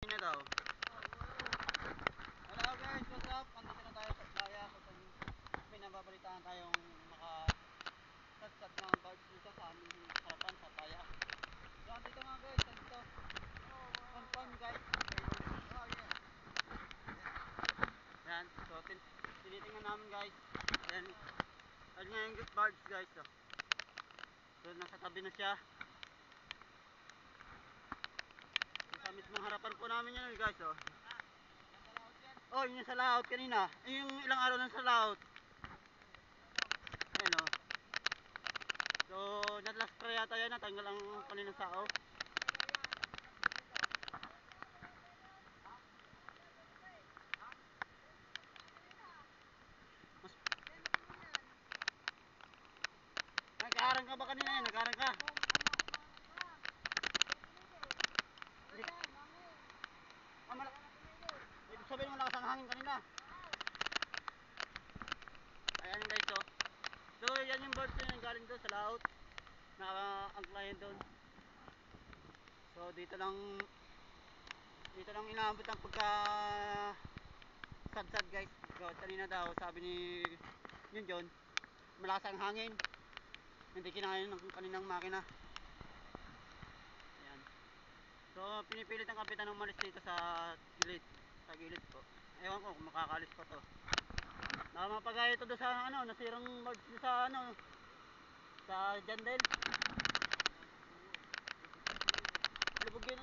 na daw. Hello guys, what's up? Nandito na tayo sa playa kung may nababalitaan tayong nakasatsat ng birds dito sa aming harapan sa playa. So dito nga guys, dito. Confirm guys. Yan, so tinitingnan namin guys. Yan, ayun nga yung birds guys. So nasa tabi na siya. Sa mismong harapan po namin yan guys. Oh, yun yung sa laot kanina. Yung ilang araw lang sa laot. Ayun o. So, last try yata yan. Natanggal ang kaninang sao. Nagkaharang ka ba kanina yan? Nagkaharang ka? Ibig sabihin mo lakas ang hangin kanina. Ayan guys oh. So, yan yung birds na galing doon sa laot. Naka-angklayan doon. So, dito lang inaabot ang pagka sad guys. So, kanina daw sabi ni yun John, malakas ang hangin. Hindi kinaya ng kaninang makina. Ayan. So, pinipilit ang kapitan ng umalis dito sa gilid. Sa gilid po. Ewan ko kung makakalis pa to. Nakamapagaya ito doon sa nasirang birds sa sa Jandel. Lubog yun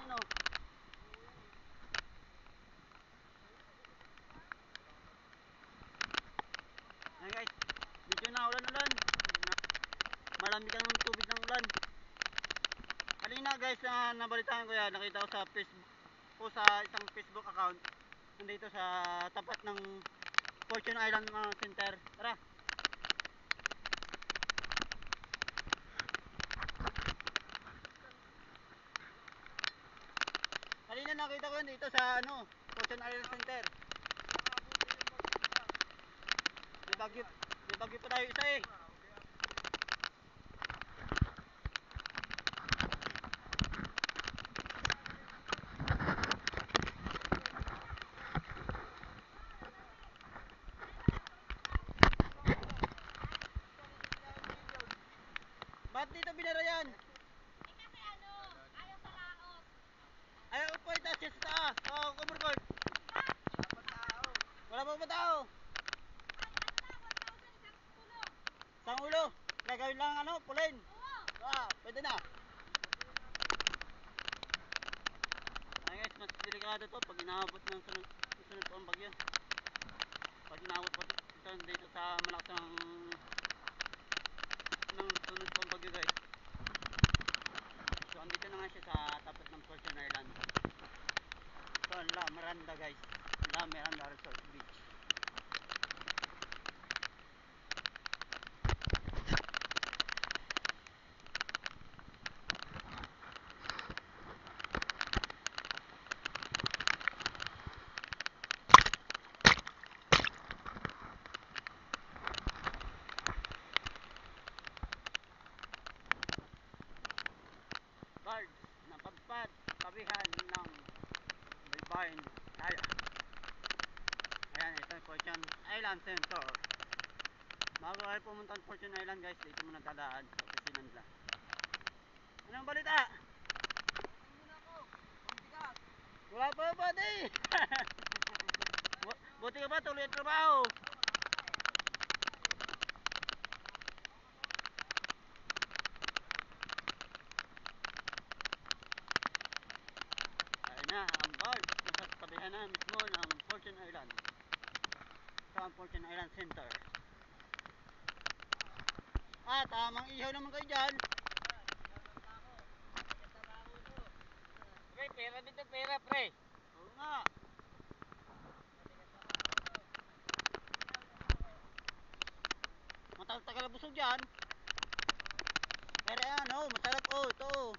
Ayan guys, medyo na ulan. Malamig ang tubig ng ulan. Kanina guys, nabalitaan ko yan, nakita ko sa Facebook o sa isang Facebook account nandito sa tapat ng Fortune Island Center. Tara. Kanina nakita ko yan dito sa Fortune Island Center. May bagyo pa tayo isa eh. Ba't dito binara yan? Kasi ayaw sa laot. Ayaw po itaas siya sa taas. Oo, kumurkot. Wala pa ba tao? Isang ulo. Gagawin lang pulin. Pwede na. Ay guys, mas delikado to pag inaabot ng sunod po ang bagyo. Pag inaabot po ito dito sa malakas ng sunod po ang bagyo guys. So andito na nga siya sa tapat ng Fortune Island. So La Miranda guys. La Miranda Resort Beach. Birds na pagpad tabihan ng Baybayin Island. Ayan, ito yung Fortune Island Center. Bago kayo pumunta ng Fortune Island guys, dito muna dadaan sa opisina nila. Anong balita? Wala pa ba di? Buti ka ba tuloy ang trabaho? Na ang birds nasa tabihan na mismo ng Fortune Island sa Fortune Island Center. Tamang ihaw naman kayo dyan. Pre, pera dito, pera pre. Oo nga. Matagal na busog dyan. Pero masarap ito.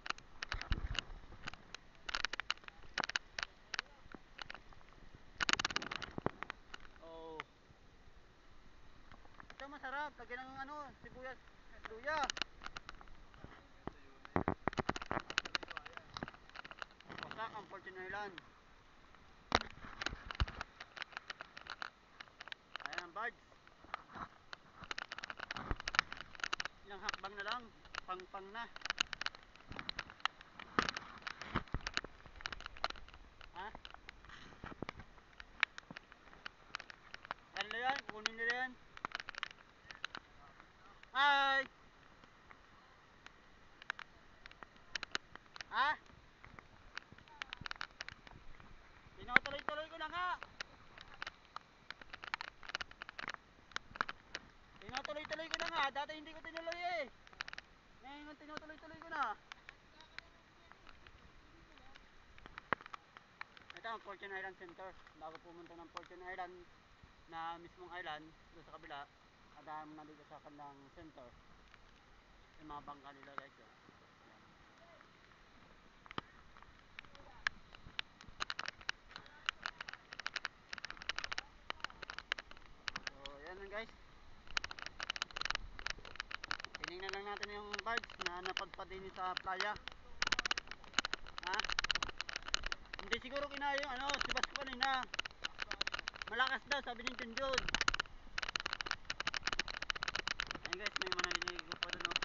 Ito masarap, lagyan ng sibuyas, luya. Wasak ang Fortune Island. matapang na. Ha? Ano yan? Kunin nila yan. Hi! Ha? Tinutuloy-tuloy ko na nga. Tinutuloy-tuloy ko na nga. Dati hindi ko tinuloy eh. Ngayon tinutuloy-tuloy ko na. Ito ang Fortune Island Center. Bago pumunta ng Fortune Island na mismong island doon sa kabila, adam na dito sa kanilang center. Yung mga bangka nila guys. Yan. So yan lang guys. Tinignan lang natin yung barge na napadpad din sa playa. Ha? Hindi siguro kinaya yung ano, sibas ko kanina. Malakas daw sabi ni Junjun. Ayun guys, may mananiligo pa doon oh.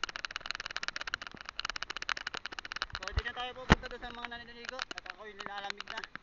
So hindi na tayo pupunta doon sa mga nananiligo at ako'y nilalamig na.